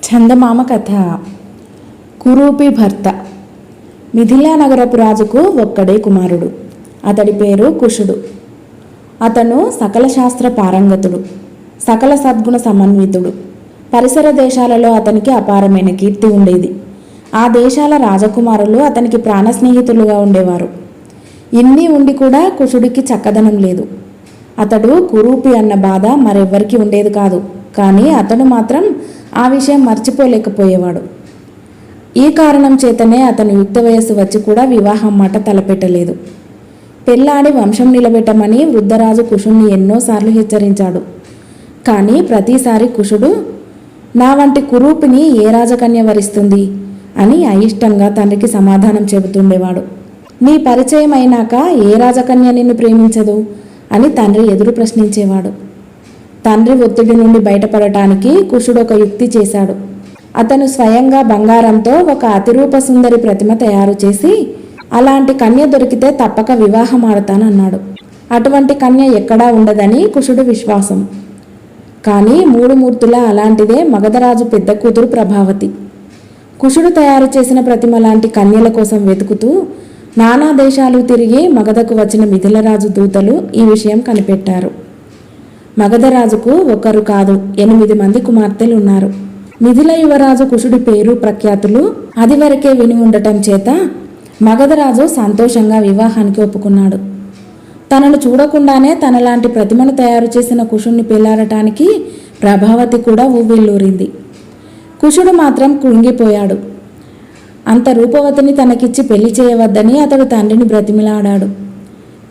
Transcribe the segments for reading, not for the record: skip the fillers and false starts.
చందమామ కథ. కురూపి భర్త. మిథిలా నగరపు రాజుకు ఒక్కడే కుమారుడు. అతడి పేరు కుషుడు. అతను సకల శాస్త్ర పారంగతుడు, సకల సద్గుణ సమన్వితుడు. పరిసర దేశాలలో అతనికి అపారమైన కీర్తి ఉండేది. ఆ దేశాల రాజకుమారులు అతనికి ప్రాణ స్నేహితులుగా ఉండేవారు. ఇన్ని ఉండి కూడా కుషుడికి చక్కదనం లేదు. అతడు కురూపి అన్న బాధ మరెవ్వరికి ఉండేది కాదు. కానీ అతడు మాత్రం ఆ విషయం మర్చిపోలేకపోయేవాడు. ఈ కారణం చేతనే అతను యుక్త వయస్సు వచ్చి కూడా వివాహం మాట తలపెట్టలేదు. పెళ్ళాడి వంశం నిలబెట్టమని వృద్ధరాజు కుషుణ్ణి ఎన్నోసార్లు హెచ్చరించాడు. కానీ ప్రతిసారి కుషుడు నా వంటి కురూపిని ఏ రాజకన్య వరిస్తుంది అని అయిష్టంగా తండ్రికి సమాధానం చెబుతుండేవాడు. నీ పరిచయం అయినాక ఏ రాజకన్య నిన్ను ప్రేమించదు అని తండ్రి ఎదురు ప్రశ్నించేవాడు. తండ్రి ఒత్తిడి నుండి బయటపడటానికి కుషుడు ఒక యుక్తి చేశాడు. అతను స్వయంగా బంగారంతో ఒక అతిరూప సుందరి ప్రతిమ తయారు చేసి అలాంటి కన్య దొరికితే తప్పక వివాహం ఆడతానన్నాడు. అటువంటి కన్య ఎక్కడా ఉండదని కుషుడు విశ్వాసం. కానీ మూడు మూర్తుల అలాంటిదే మగధరాజు పెద్ద కూతురు ప్రభావతి. కుషుడు తయారు చేసిన ప్రతిమ లాంటి కన్యల కోసం వెతుకుతూ నానా దేశాలు తిరిగి మగధకు వచ్చిన మిథిలరాజు దూతలు ఈ విషయం కనిపెట్టారు. మగధరాజుకు ఒకరు కాదు 8 మంది కుమార్తెలు ఉన్నారు. మిథిల యువరాజు కుషుడి పేరు ప్రఖ్యాతులు అది వరకే విని ఉండటం చేత మగధరాజు సంతోషంగా వివాహానికి ఒప్పుకున్నాడు. తనను చూడకుండానే తనలాంటి ప్రతిమను తయారు చేసిన కుషుణ్ణి పెళ్లాడటానికి ప్రభావతి కూడా ఊవిల్లూరింది. కుషుడు మాత్రం కృంగిపోయాడు. అంత రూపవతిని తనకిచ్చి పెళ్లి చేయవద్దని అతడు తండ్రిని బ్రతిమిలాడాడు.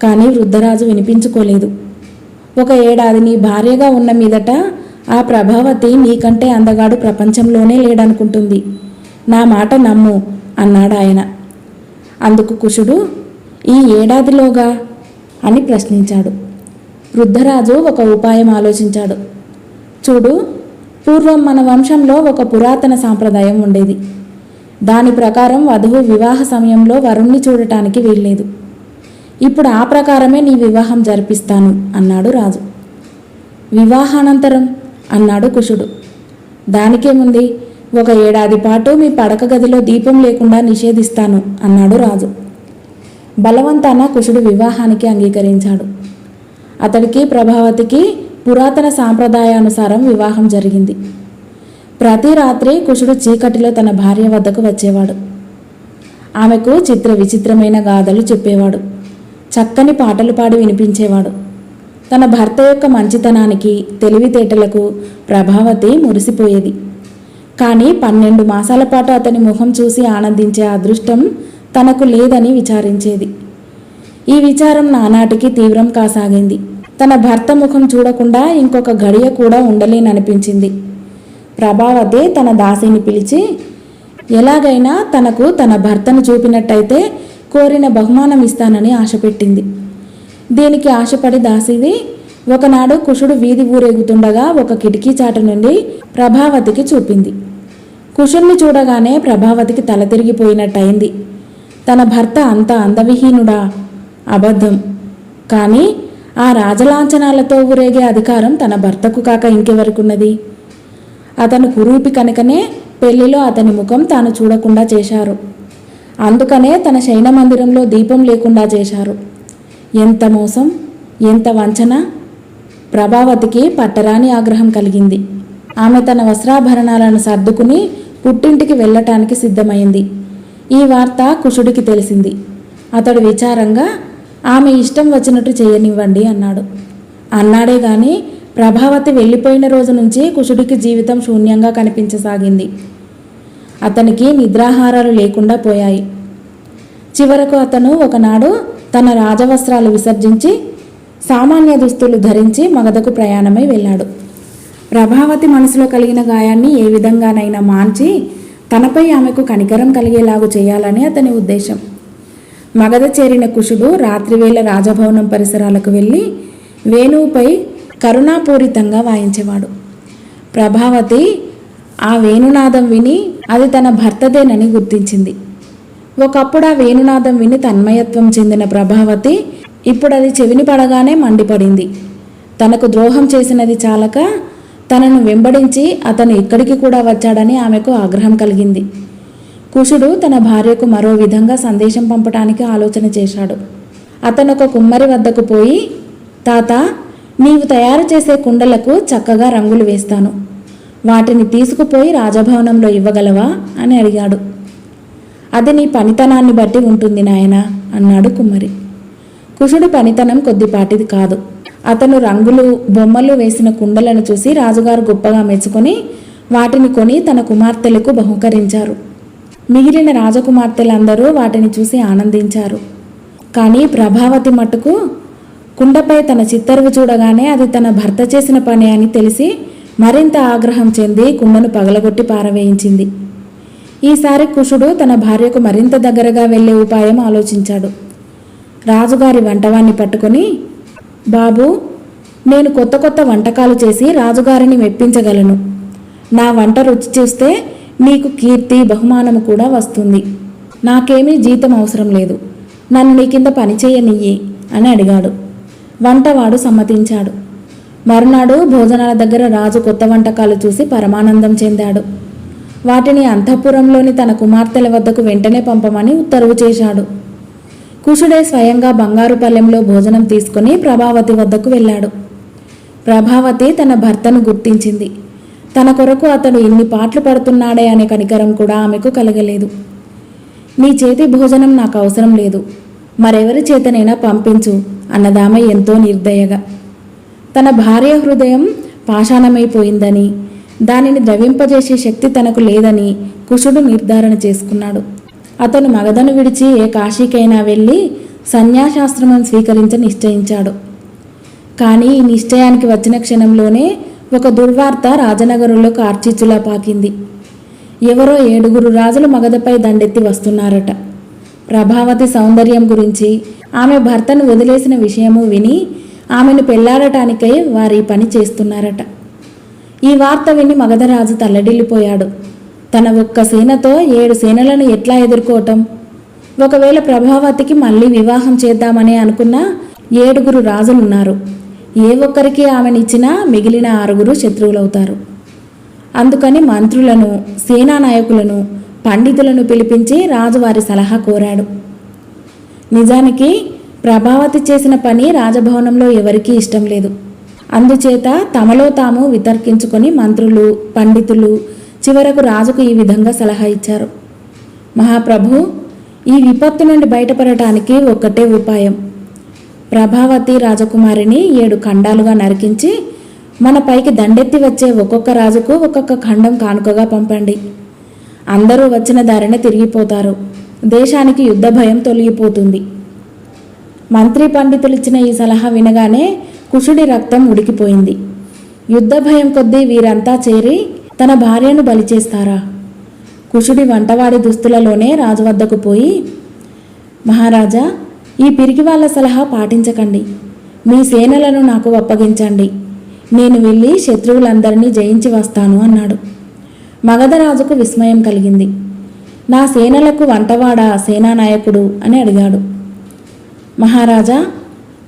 కానీ వృద్ధరాజు వినిపించుకోలేదు. 1 ఏడాది నీ భార్యగా ఉన్న మీదట ఆ ప్రభావతి నీకంటే అందగాడు ప్రపంచంలోనే లేడనుకుంటుంది. నా మాట నమ్ము అన్నాడు ఆయన. అందుకు కుషుడు ఈ ఏడాదిలోగా అని ప్రశ్నించాడు. వృద్ధరాజు ఒక ఉపాయం ఆలోచించాడు. చూడు, పూర్వం మన వంశంలో ఒక పురాతన సాంప్రదాయం ఉండేది. దాని ప్రకారం వధువు వివాహ సమయంలో వరుణ్ణి చూడటానికి వీల్లేదు. ఇప్పుడు ఆ ప్రకారమే నీ వివాహం జరిపిస్తాను అన్నాడు రాజు. వివాహానంతరం అన్నాడు కుషుడు. దానికేముంది, 1 ఏడాది పాటు మీ పడక గదిలో దీపం లేకుండా నిషేధిస్తాను అన్నాడు రాజు. బలవంతాన కుషుడు వివాహానికి అంగీకరించాడు. అతడికి ప్రభావతికి పురాతన సాంప్రదాయానుసారం వివాహం జరిగింది. ప్రతి రాత్రి కుషుడు చీకటిలో తన భార్య వద్దకు వచ్చేవాడు. ఆమెకు చిత్ర విచిత్రమైన గాథలు చెప్పేవాడు. చక్కని పాటలు పాడి వినిపించేవాడు. తన భర్త యొక్క మంచితనానికి తెలివితేటలకు ప్రభావతి మురిసిపోయేది. కానీ 12 మాసాల పాటు అతని ముఖం చూసి ఆనందించే అదృష్టం తనకు లేదని విచారించేది. ఈ విచారం నానాటికి తీవ్రం కాసాగింది. తన భర్త ముఖం చూడకుండా ఇంకొక గడియ కూడా ఉండలేననిపించింది. ప్రభావతి తన దాసిని పిలిచి ఎలాగైనా తనకు తన భర్తను చూపినట్టయితే కోరిన బహుమానం ఇస్తానని ఆశపెట్టింది. దీనికి ఆశపడి దాసిది ఒకనాడు కుషుడు వీధి ఊరేగుతుండగా ఒక కిటికీ చాటు నుండి ప్రభావతికి చూపింది. కుషుణ్ణి చూడగానే ప్రభావతికి తల తిరిగిపోయినట్టయింది. తన భర్త అంత అందవిహీనుడా? అబద్ధం. కానీ ఆ రాజలాంఛనాలతో ఊరేగే అధికారం తన భర్తకు కాక ఇంకెవరికున్నది? అతను కురూపి కనుకనే పెళ్లిలో అతని ముఖం తాను చూడకుండా చేశారు. అందుకనే తన శయన మందిరంలో దీపం లేకుండా చేశారు. ఎంత మోసం, ఎంత వంచన! ప్రభావతికి పట్టరాని ఆగ్రహం కలిగింది. ఆమె తన వస్త్రాభరణాలను సర్దుకుని పుట్టింటికి వెళ్ళటానికి సిద్ధమైంది. ఈ వార్త కుషుడికి తెలిసింది. అతడు విచారంగా ఆమె ఇష్టం వచ్చినట్టు చేయనివ్వండి అన్నాడు. అన్నాడే గాని ప్రభావతి వెళ్ళిపోయిన రోజు నుంచి కుషుడికి జీవితం శూన్యంగా కనిపించసాగింది. అతనికి నిద్రాహారాలు లేకుండా పోయాయి. చివరకు అతను ఒకనాడు తన రాజవస్త్రాలు విసర్జించి సామాన్య దుస్తులు ధరించి మగధకు ప్రయాణమై వెళ్ళాడు. ప్రభావతి మనసులో కలిగిన గాయాన్ని ఏ విధంగానైనా మాన్చి తనపై ఆమెకు కనికరం కలిగేలాగు చేయాలని అతని ఉద్దేశం. మగధ చేరిన కుషుడు రాత్రివేళ రాజభవనం పరిసరాలకు వెళ్ళి వేణువుపై కరుణాపూరితంగా వాయించేవాడు. ప్రభావతి ఆ వేణునాదం విని అది తన భర్తదేనని గుర్తించింది. ఒకప్పుడు ఆ వేణునాదం విని తన్మయత్వం చెందిన ప్రభావతి ఇప్పుడు అది చెవిని పడగానే మండిపడింది. తనకు ద్రోహం చేసినది చాలక తనను వెంబడించి అతను ఇక్కడికి కూడా వచ్చాడని ఆమెకు ఆగ్రహం కలిగింది. కుశుడు తన భార్యకు మరో విధంగా సందేశం పంపటానికి ఆలోచన చేశాడు. అతను ఒక కుమ్మరి వద్దకు పోయి, తాత, నీవు తయారు చేసే కుండలకు చక్కగా రంగులు వేస్తాను, వాటిని తీసుకుపోయి రాజభవనంలో ఇవ్వగలవా అని అడిగాడు. అది నీ పనితనాన్ని బట్టి ఉంటుంది నాయనా అన్నాడు కుమ్మరి. కుశుడి పనితనం కొద్దిపాటిది కాదు. అతను రంగులు బొమ్మలు వేసిన కుండలను చూసి రాజుగారు గొప్పగా మెచ్చుకొని వాటిని కొని తన కుమార్తెలకు బహుకరించారు. మిగిలిన రాజకుమార్తెలందరూ వాటిని చూసి ఆనందించారు. కానీ ప్రభావతి మట్టుకు కుండపై తన చిత్తరువు చూడగానే అది తన భర్త చేసిన పని అని తెలిసి మరింత ఆగ్రహం చెంది కుండను పగలగొట్టి పారవేయించింది. ఈసారి కుశుడు తన భార్యకు మరింత దగ్గరగా వెళ్లే ఉపాయం ఆలోచించాడు. రాజుగారి వంటవాన్ని పట్టుకొని, బాబు, నేను కొత్త కొత్త వంటకాలు చేసి రాజుగారిని మెప్పించగలను. నా వంట రుచి చూస్తే నీకు కీర్తి బహుమానము కూడా వస్తుంది. నాకేమీ జీతం అవసరం లేదు, నన్ను నీ కింద పనిచేయనియ్యి అని అడిగాడు. వంటవాడు సమ్మతించాడు. మరునాడు భోజనాల దగ్గర రాజు కొత్త వంటకాలు చూసి పరమానందం చెందాడు. వాటిని అంతఃపురంలోని తన కుమార్తెల వద్దకు వెంటనే పంపమని ఉత్తర్వు చేశాడు. కుశుడే స్వయంగా బంగారు పల్లెంలో భోజనం తీసుకుని ప్రభావతి వద్దకు వెళ్ళాడు. ప్రభావతి తన భర్తను గుర్తించింది. తన కొరకు అతడు ఇన్ని పాటలు పడుతున్నాడే అనే కనికరం కూడా ఆమెకు కలగలేదు. నీ చేతి భోజనం నాకు అవసరం లేదు, మరెవరి చేతనైనా పంపించు అన్నదామె ఎంతో నిర్దయగా. తన భార్య హృదయం పాషాణమైపోయిందని, దానిని ద్రవింపజేసే శక్తి తనకు లేదని కుశుడు నిర్ధారణ చేసుకున్నాడు. అతను మగధను విడిచి ఏ కాశీకైనా వెళ్ళి సన్యాసాశ్రమం స్వీకరించ నిశ్చయించాడు. కానీ ఈ నిశ్చయానికి వచ్చిన క్షణంలోనే ఒక దుర్వార్త రాజనగరంలో కార్చిచ్చులా పాకింది. ఎవరో 7 రాజులు మగధపై దండెత్తి వస్తున్నారట. ప్రభావతి సౌందర్యం గురించి, ఆమె భర్తను వదిలేసిన విషయము విని ఆమెను పెళ్లాడటానికై వారి పని చేస్తున్నారట. ఈ వార్త విని మగధరాజు తల్లడిల్లిపోయాడు. తన ఒక్క సేనతో 7 సేనలను ఎట్లా ఎదుర్కోవటం? ఒకవేళ ప్రభావతికి మళ్ళీ వివాహం చేద్దామని అనుకున్న 7 రాజులున్నారు. ఏ ఒక్కరికి ఆమెనిచ్చినా మిగిలిన 6 శత్రువులవుతారు. అందుకని మంత్రులను, సేనా నాయకులను, పండితులను పిలిపించి రాజు వారి సలహా కోరాడు. నిజానికి ప్రభావతి చేసిన పని రాజభవనంలో ఎవరికీ ఇష్టం లేదు. అందుచేత తమలో తాము వితర్కించుకొని మంత్రులు, పండితులు చివరకు రాజుకు ఈ విధంగా సలహా ఇచ్చారు. మహాప్రభు, ఈ విపత్తు నుండి బయటపడటానికి ఒక్కటే ఉపాయం. ప్రభావతి రాజకుమారిని 7 ఖండాలుగా నరికించి మన పైకి దండెత్తి వచ్చే ఒక్కొక్క రాజుకు ఒక్కొక్క ఖండం కానుకగా పంపండి. అందరూ వచ్చిన దారిన తిరిగిపోతారు. దేశానికి యుద్ధ భయం తొలగిపోతుంది. మంత్రి పండితులిచ్చిన ఈ సలహా వినగానే కుశుడి రక్తం ఉడికిపోయింది. యుద్ధ భయం కొద్దీ వీరంతా చేరి తన భార్యను బలి చేస్తారా? కుశుడి వంటవాడి దుస్తులలోనే రాజు వద్దకు పోయి, మహారాజా, ఈ పిరికి వాళ్ళ సలహా పాటించకండి. మీ సేనలను నాకు అప్పగించండి. నేను వెళ్ళి శత్రువులందరినీ జయించి వస్తాను అన్నాడు. మగధరాజుకు విస్మయం కలిగింది. నా సేనలకు వంటవాడా సేనానాయకుడు అని అడిగాడు. మహారాజా,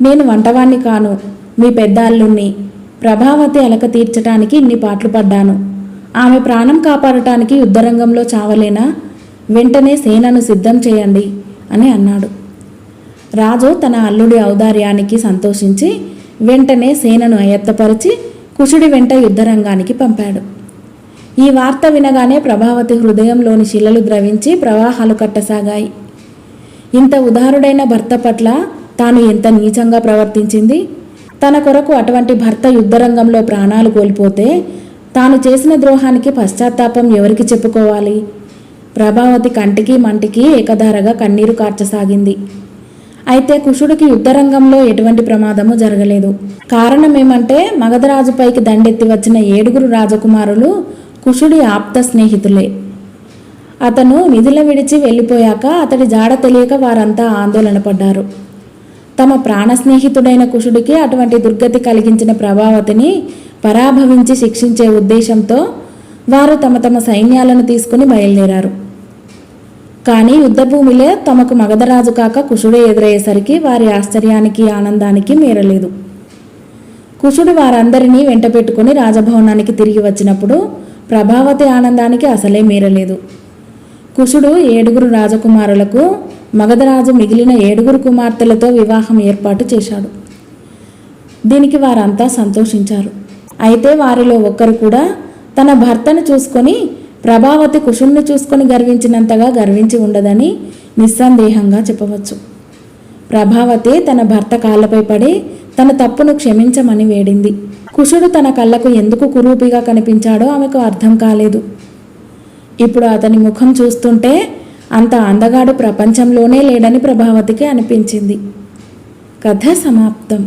నేను వంటవాణ్ణి కాను, మీ పెద్ద అల్లుణ్ణి. ప్రభావతి అలక తీర్చటానికి ఇన్ని పాటలు పడ్డాను. ఆమె ప్రాణం కాపాడటానికి యుద్ధరంగంలో చావలేనా? వెంటనే సేనను సిద్ధం చేయండి అని అన్నాడు. రాజు తన అల్లుడి ఔదార్యానికి సంతోషించి వెంటనే సేనను అయత్తపరిచి కుశుడి వెంట యుద్ధరంగానికి పంపాడు. ఈ వార్త వినగానే ప్రభావతి హృదయంలోని శిలలు ద్రవించి ప్రవాహాలు కట్టసాగాయి. ఇంత ఉదారుడైన భర్త పట్ల తాను ఎంత నీచంగా ప్రవర్తించింది. తన కొరకు అటువంటి భర్త యుద్ధరంగంలో ప్రాణాలు కోల్పోతే తాను చేసిన ద్రోహానికి పశ్చాత్తాపం ఎవరికి చెప్పుకోవాలి? ప్రభావతి కంటికి మంటికి ఏకధారగా కన్నీరు కార్చసాగింది. అయితే కుశుడికి యుద్ధరంగంలో ఎటువంటి ప్రమాదము జరగలేదు. కారణమేమంటే మగధరాజుపైకి దండెత్తి వచ్చిన 7 రాజకుమారులు కుశుడి ఆప్త స్నేహితులే. అతను నిధుల విడిచి వెళ్ళిపోయాక అతడి జాడ తెలియక వారంతా ఆందోళన పడ్డారు. తమ ప్రాణ స్నేహితుడైన కుశుడికి అటువంటి దుర్గతి కలిగించిన ప్రభావతిని పరాభవించి శిక్షించే ఉద్దేశంతో వారు తమ తమ సైన్యాలను తీసుకుని బయలుదేరారు. కానీ యుద్ధభూమిలో తమకు మగధరాజు కాక కుశుడే ఎదురయ్యేసరికి వారి ఆశ్చర్యానికి ఆనందానికి మేరలేదు. కుశుడు వారందరినీ వెంట పెట్టుకుని రాజభవనానికి తిరిగి వచ్చినప్పుడు ప్రభావతి ఆనందానికి అసలే మీరలేదు. కుశుడు 7 రాజకుమారులకు మగధరాజు మిగిలిన 7 కుమార్తెలతో వివాహం ఏర్పాటు చేశాడు. దీనికి వారంతా సంతోషించారు. అయితే వారిలో ఒక్కరు కూడా తన భర్తను చూసుకొని ప్రభావతి కుశుణ్ణి చూసుకొని గర్వించినంతగా గర్వించి ఉండదని నిస్సందేహంగా చెప్పవచ్చు. ప్రభావతి తన భర్త కాళ్ళపై పడి తన తప్పును క్షమించమని వేడింది. కుశుడు తన కళ్ళకు ఎందుకు కురూపిగా కనిపించాడో ఆమెకు అర్థం కాలేదు. ఇప్పుడు అతని ముఖం చూస్తుంటే అంత అందగాడు ప్రపంచంలోనే లేడని ప్రభావతికి అనిపించింది. కథ సమాప్తం.